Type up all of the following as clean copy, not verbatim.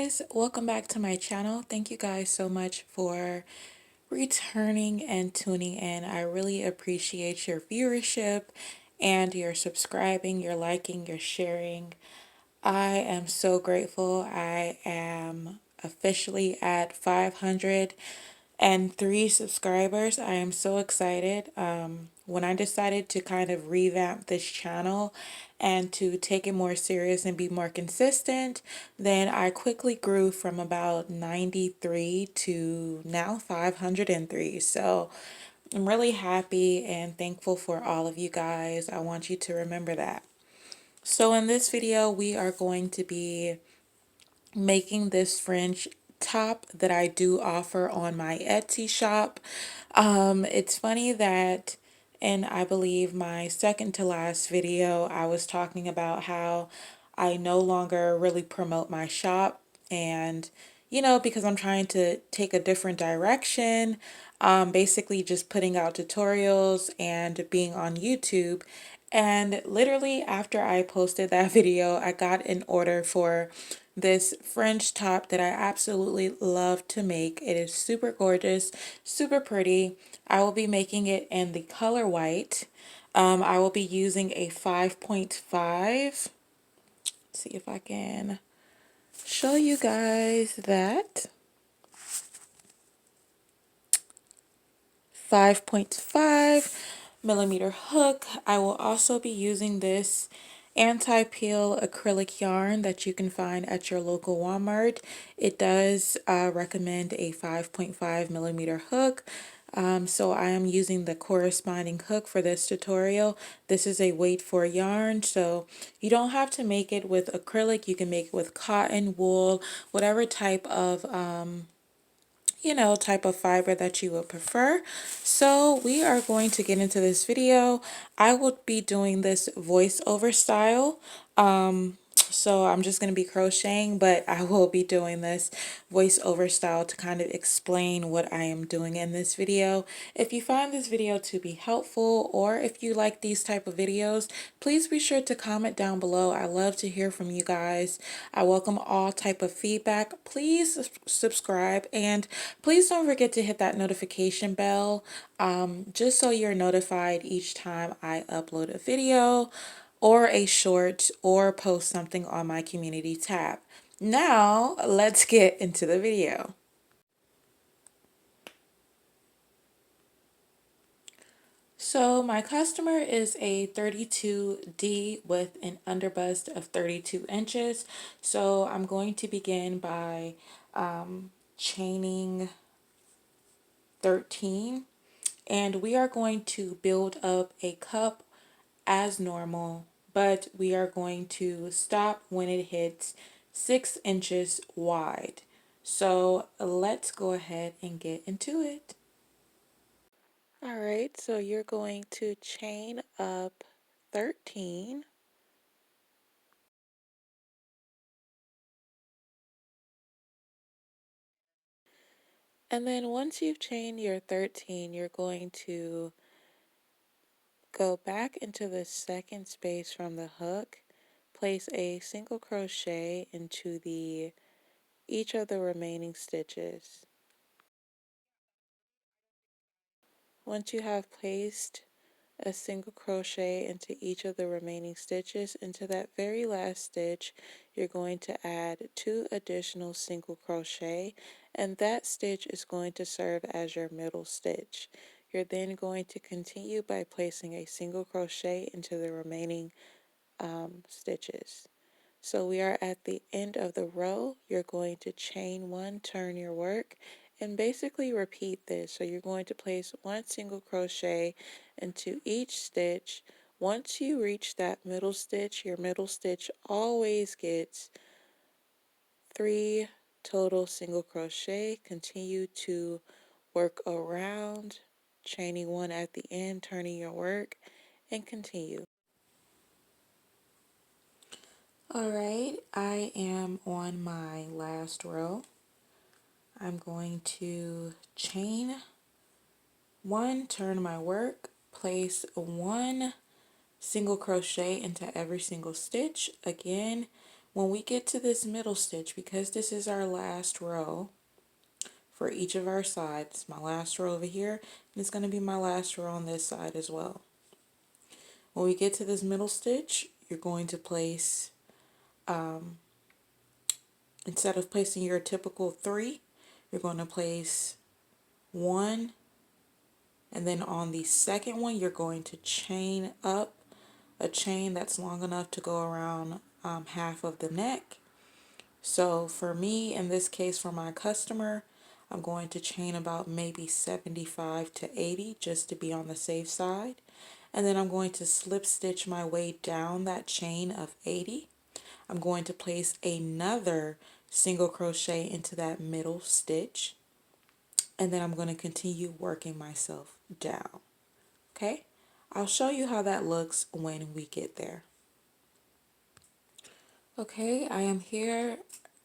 guys, welcome back to my channel. Thank you guys so much for returning and tuning in. I really appreciate your viewership and your subscribing, your liking, your sharing. I am so grateful. I am officially at 503 subscribers. I am so excited. When I decided to kind of revamp this channel and to take it more serious and be more consistent, then I quickly grew from about 93 to now 503. So I'm really happy and thankful for all of you guys. I want you to remember that. So in this video, we are going to be making this fringe top that I do offer on my Etsy shop. It's funny that in I believe my second to last video, I was talking about how I no longer really promote my shop and because I'm trying to take a different direction, basically just putting out tutorials and being on YouTube. And literally after I posted that video, I got an order for this French top that I absolutely love to make. It is super gorgeous, super pretty. I will be making it in the color white. I will be using a 5.5. See if I can show you guys that. 5.5 millimeter hook. I will also be using this anti-peel acrylic yarn that you can find at your local Walmart. It does recommend a 5.5 millimeter hook. So I am using the corresponding hook for this tutorial. This is a weight for yarn, so you don't have to make it with acrylic. You can make it with cotton, wool, whatever type of type of fiber that you would prefer. So we are going to get into this video. I will be doing this voiceover style. So I'm just going to be crocheting, but I will be doing this voiceover style to kind of explain what I am doing in this video. If you find this video to be helpful, or if you like these type of videos, please be sure to comment down below. I love to hear from you guys. I welcome all type of feedback. Please subscribe, and please don't forget to hit that notification bell, just so you're notified each time I upload a video or a short or post something on my community tab. Now, let's get into the video. So my customer is a 32D with an underbust of 32 inches. So I'm going to begin by chaining 13, and we are going to build up a cup as normal, but we are going to stop when it hits 6 inches wide. So let's go ahead and get into it. All right, so you're going to chain up 13. And then once you've chained your 13, you're going to go back into the second space from the hook, place a single crochet into each of the remaining stitches. Once you have placed a single crochet into each of the remaining stitches, into that very last stitch you're going to add 2 additional single crochet, and that stitch is going to serve as your middle stitch. You're then going to continue by placing a single crochet into the remaining stitches. So we are at the end of the row. You're going to chain 1, turn your work, and basically repeat this. So you're going to place 1 single crochet into each stitch. Once you reach that middle stitch, your middle stitch always gets 3 total single crochet. Continue to work around, chaining 1 at the end, turning your work, and continue. Alright, I am on my last row. I'm going to chain 1, turn my work, place 1 single crochet into every single stitch. Again, When we get to this middle stitch, because this is our last row for each of our sides, my last row over here, and it's going to be my last row on this side as well. When we get to this middle stitch, you're going to place, instead of placing your typical 3, you're going to place 1, and then on the second one, you're going to chain up a chain that's long enough to go around half of the neck. So for me, in this case, for my customer, I'm going to chain about maybe 75 to 80 just to be on the safe side. And then I'm going to slip stitch my way down that chain of 80. I'm going to place another single crochet into that middle stitch. And then I'm going to continue working myself down. Okay? I'll show you how that looks when we get there. Okay, I am here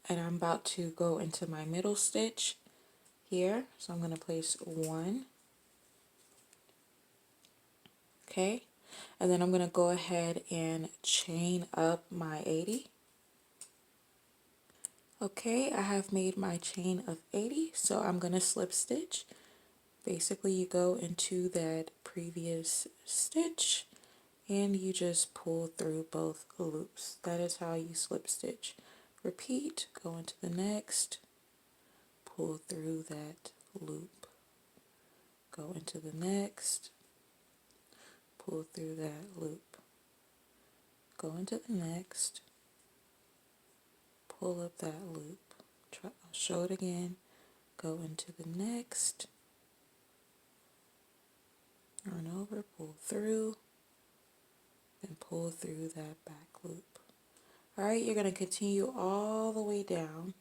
and I'm about to go into my middle stitch here. So I'm going to place 1. Okay, and then I'm going to go ahead and chain up my 80. Okay, I have made my chain of 80, so I'm going to slip stitch. Basically, you go into that previous stitch and you just pull through both loops. That is how you slip stitch. Repeat, go into the next, pull through that loop, go into the next, pull through that loop, go into the next, pull up that loop. I'll show it again. Go into the next, turn over, pull through, and pull through that back loop. All right, you're going to continue all the way down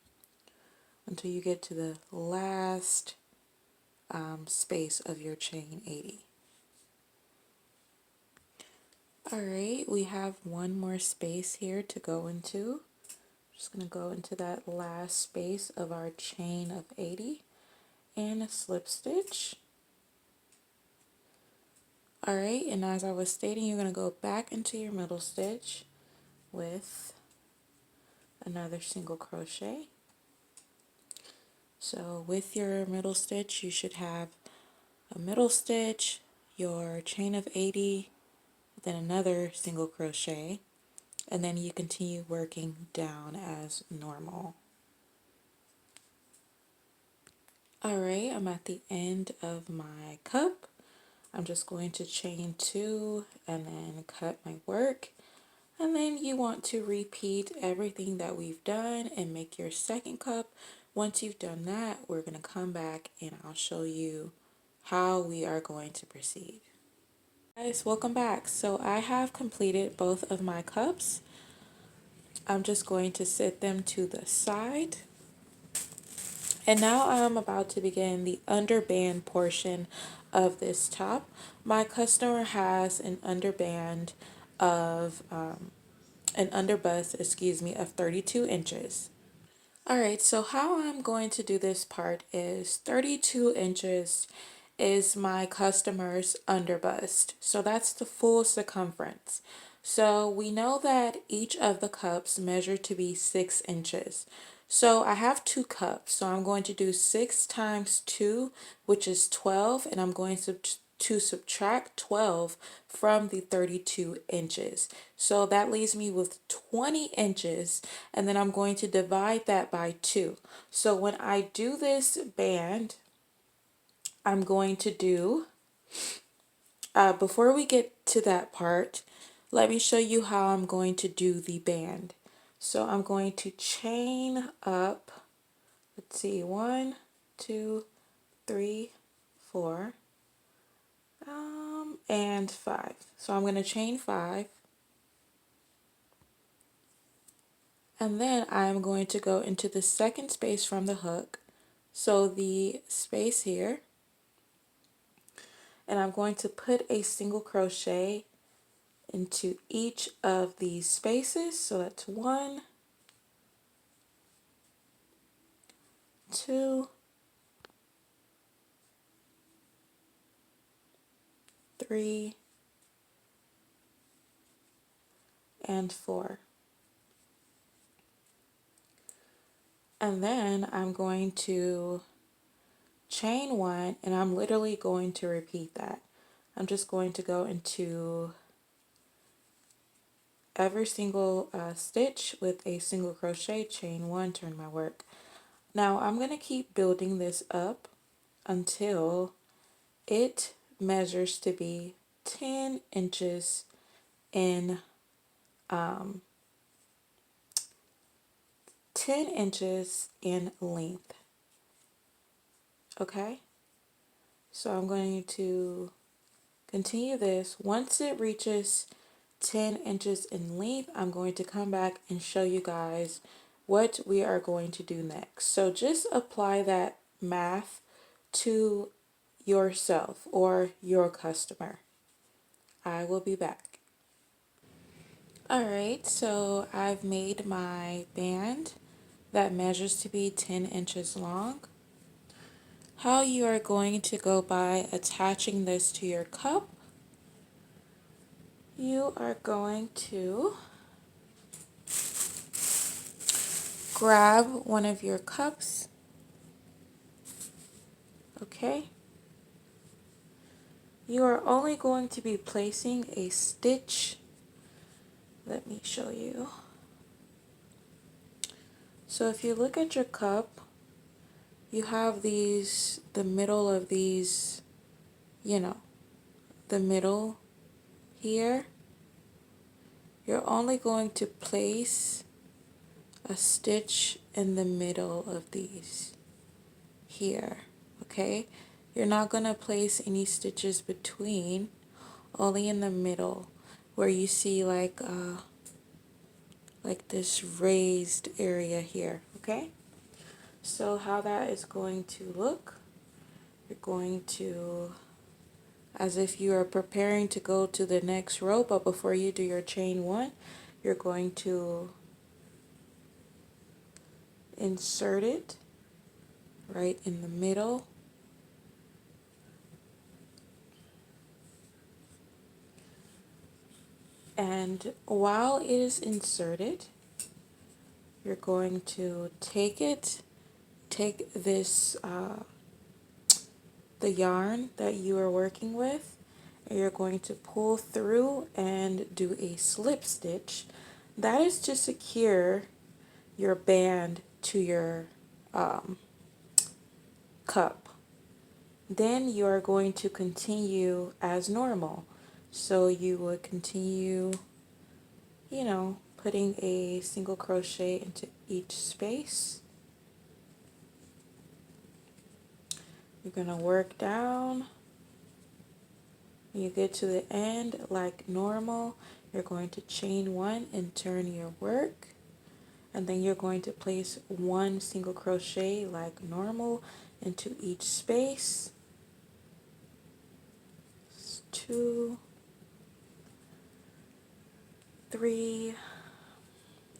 until you get to the last space of your chain 80. All right, we have one more space here to go into. Just going to go into that last space of our chain of 80 and slip stitch. All right, and as I was stating, you're going to go back into your middle stitch with another single crochet. So with your middle stitch, you should have a middle stitch, your chain of 80, then another single crochet, and then you continue working down as normal. All right, I'm at the end of my cup. I'm just going to chain 2 and then cut my work. And then you want to repeat everything that we've done and make your second cup. Once you've done that, we're going to come back and I'll show you how we are going to proceed. Guys, welcome back. So I have completed both of my cups. I'm just going to set them to the side. And now I'm about to begin the underband portion of this top. My customer has an underband of an underbust, of 32 inches. All right, so how I'm going to do this part is 32 inches is my customer's underbust. So that's the full circumference. So we know that each of the cups measure to be 6 inches. So I have 2 cups. So I'm going to do 6 times 2, which is 12, and I'm going to subtract 12 from the 32 inches. So that leaves me with 20 inches, and then I'm going to divide that by 2. So when I do this band, I'm going to do, before we get to that part, let me show you how I'm going to do the band. So I'm going to chain up, let's see, 1, 2, 3, 4, and 5. So I'm going to chain 5. And then I'm going to go into the second space from the hook. So the space here. And I'm going to put a single crochet into each of these spaces. So that's 1, 2, 3, and 4. And then I'm going to chain one, and I'm literally going to repeat that. I'm just going to go into every single stitch with a single crochet, chain one, turn my work. Now I'm going to keep building this up until it measures to be 10 inches in 10 inches in length. Okay, so I'm going to continue this. Once it reaches 10 inches in length, I'm going to come back and show you guys what we are going to do next. So just apply that math to yourself or your customer. I will be back. Alright, so I've made my band that measures to be 10 inches long. How you are going to go by attaching this to your cup, you are going to grab one of your cups, okay? You are only going to be placing a stitch. Let me show you. So if you look at your cup, you have these, the middle of these, you know, the middle here. You're only going to place a stitch in the middle of these here, okay? You're not going to place any stitches between, only in the middle where you see like this raised area here, okay? So how that is going to look, you're going to, as if you are preparing to go to the next row, but before you do your chain one, you're going to insert it right in the middle. And while it is inserted, you're going to take this, the yarn that you are working with, and you're going to pull through and do a slip stitch. That is to secure your band to your cup. Then you are going to continue as normal. So you would continue, you know, putting a single crochet into each space. You're going to work down. When you get to the end like normal, you're going to chain one and turn your work. And then you're going to place one single crochet like normal into each space. 2, 3,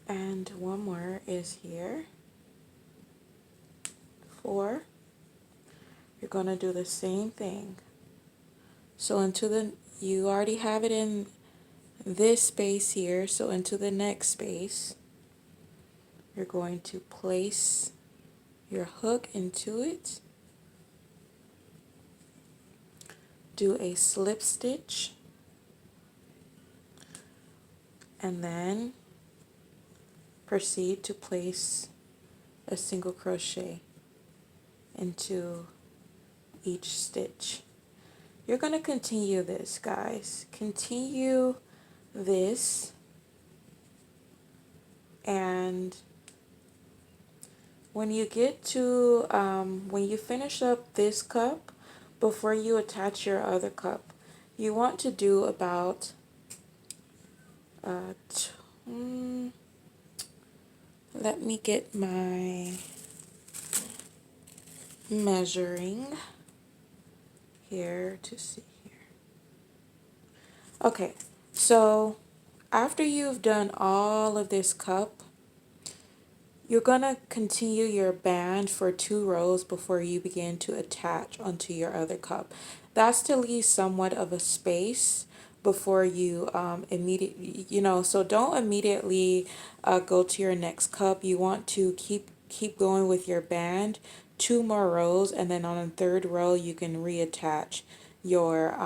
and one more is here. 4. You're going to do the same thing. So you already have it in this space here, so into the next space, you're going to place your hook into it, do a slip stitch, and then proceed to place a single crochet into each stitch. You're going to continue this, guys. Continue this, and when you get to, when you finish up this cup, before you attach your other cup, you want to do about, let me get my measuring here to see here. Okay, so after you've done all of this cup, you're going to continue your band for 2 rows before you begin to attach onto your other cup. That's to leave somewhat of a space before you immediately, so don't immediately go to your next cup. You want to keep keep going with your band, 2 more rows, and then on the third row you can reattach your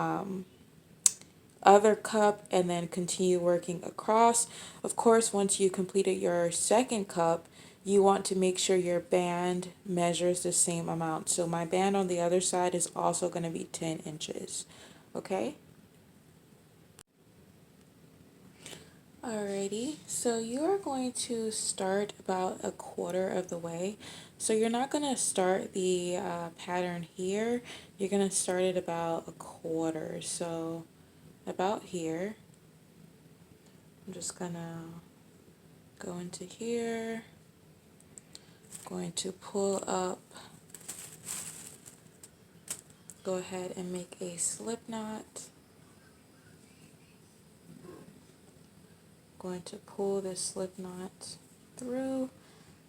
other cup and then continue working across. Of course, once you completed your second cup, you want to make sure your band measures the same amount. So my band on the other side is also going to be 10 inches. Okay? Alrighty, so you are going to start about a quarter of the way. So you're not going to start the pattern here. You're going to start it about a quarter. So about here. I'm just going to go into here. Going to pull up. Go ahead and make a slip knot. Going to pull this slip knot through,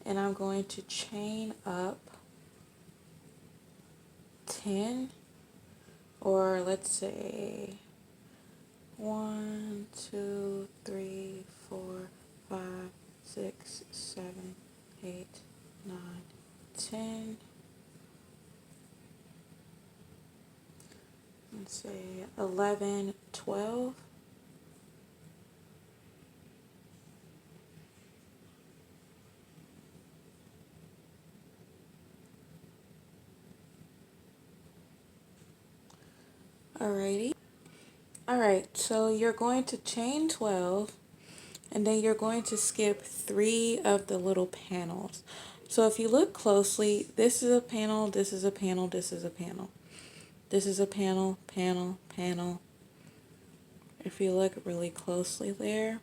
and I'm going to chain up 10, or let's say 1, 2, 3, 4, 5, 6, 7, 8, 9, 10. Let's say 11, 12. Alrighty. Alright, so you're going to chain 12, and then you're going to skip 3 of the little panels. So if you look closely, this is a panel, this is a panel, this is a panel. This is a panel, panel, panel. If you look really closely there,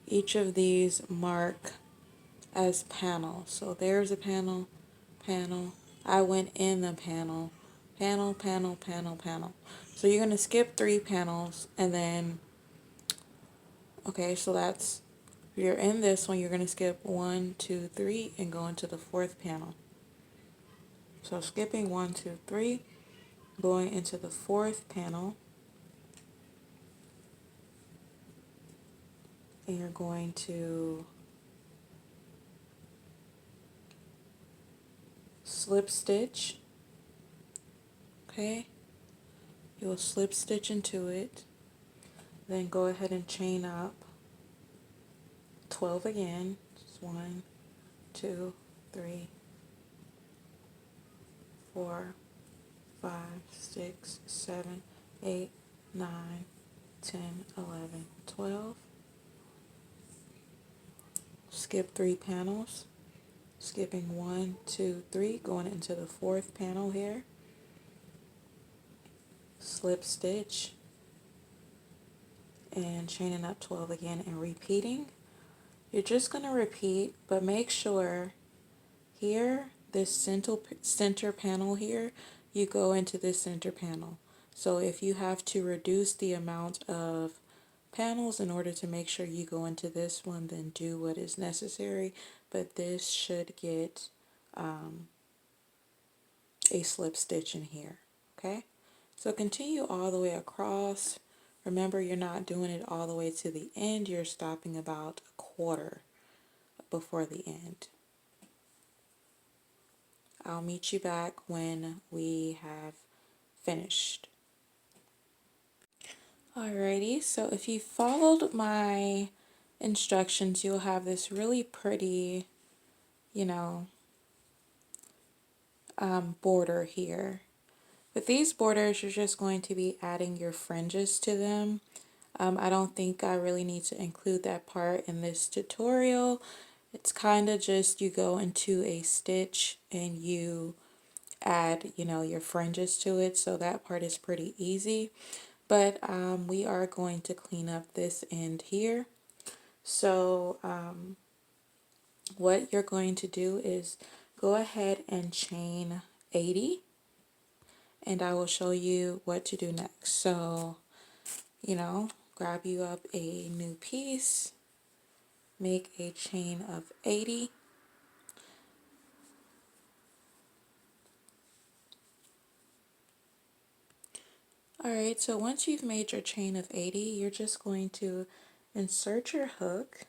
each of these mark as panels. So there's a panel, panel. I went in the panel, panel, panel, panel, panel. So you're going to skip 3 panels, and then, okay, so that's, if you're in this one, you're going to skip 1, 2, 3, and go into the 4th panel. So skipping 1, 2, 3, going into the 4th panel, and you're going to slip stitch. Okay, you will slip stitch into it, then go ahead and chain up 12 again. Just 1, 2, 3, 4, 5, 6, 7, 8, 9, 10, 11, 12. Skip 3 panels, skipping 1, 2, 3, going into the 4th panel here. Slip stitch and chaining up 12 again and repeating. You're just going to repeat, but make sure here, this center panel here, you go into this center panel. So if you have to reduce the amount of panels in order to make sure you go into this one, then do what is necessary. But this should get a slip stitch in here. Okay, so continue all the way across. Remember, you're not doing it all the way to the end. You're stopping about a quarter before the end. I'll meet you back when we have finished. Alrighty, so if you followed my instructions, you'll have this really pretty, border here. With these borders, you're just going to be adding your fringes to them. I don't think I really need to include that part in this tutorial. It's kind of just you go into a stitch and you add, your fringes to it. So that part is pretty easy. But we are going to clean up this end here. So what you're going to do is go ahead and chain 80. And I will show you what to do next. So, grab you up a new piece, make a chain of 80. Alright, so once you've made your chain of 80, you're just going to insert your hook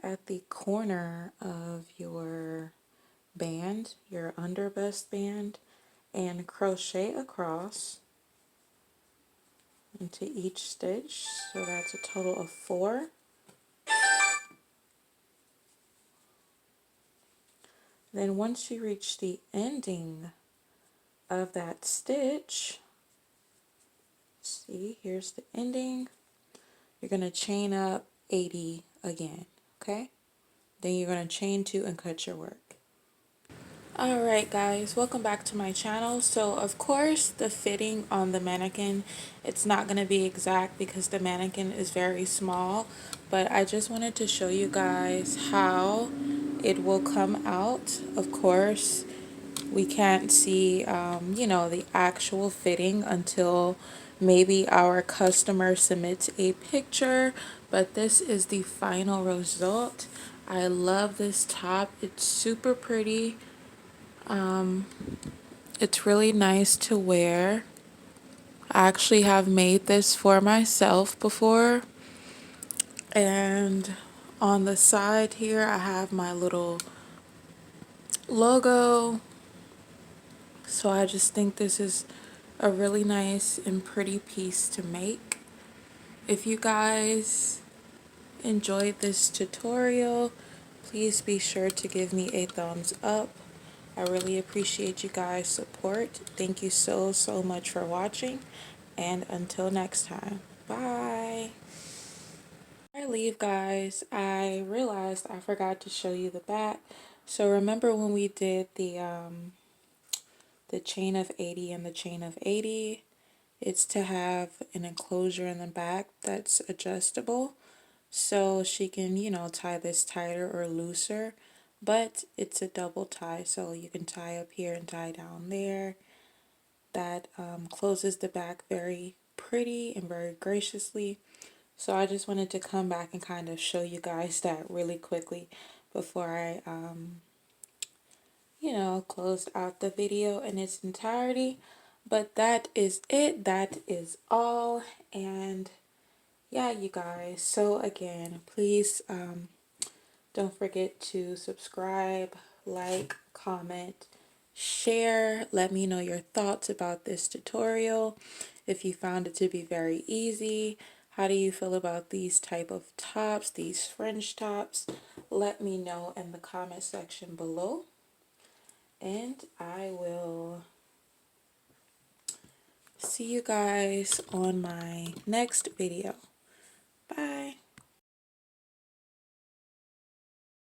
at the corner of your band, your underbust band, and crochet across into each stitch. So that's a total of 4. Then once you reach the ending of that stitch, see, here's the ending. You're going to chain up 80 again, okay? Then you're going to chain 2 and cut your work. Alright guys, welcome back to my channel. So of course the fitting on the mannequin, it's not going to be exact because the mannequin is very small, but I just wanted to show you guys how it will come out. Of course, we can't see, the actual fitting until maybe our customer submits a picture, but this is the final result. I love this top. It's super pretty. It's really nice to wear. I actually have made this for myself before. And on the side here, I have my little logo. So I just think this is a really nice and pretty piece to make. If you guys enjoyed this tutorial, please be sure to give me a thumbs up. I really appreciate you guys' support. Thank you so much for watching, and until next time, bye. Before I leave, guys, I realized I forgot to show you the back. So remember when we did the chain of 80 and the chain of 80? It's to have an enclosure in the back that's adjustable, so she can, tie this tighter or looser, but it's a double tie, so you can tie up here and tie down there. That closes the back very pretty and very graciously. So I just wanted to come back and kind of show you guys that really quickly before I, closed out the video in its entirety. But that is it. That is all. And yeah, you guys. So again, please don't forget to subscribe, like, comment, share. Let me know your thoughts about this tutorial. If you found it to be very easy, how do you feel about these type of tops, these fringe tops? Let me know in the comment section below. And I will see you guys on my next video.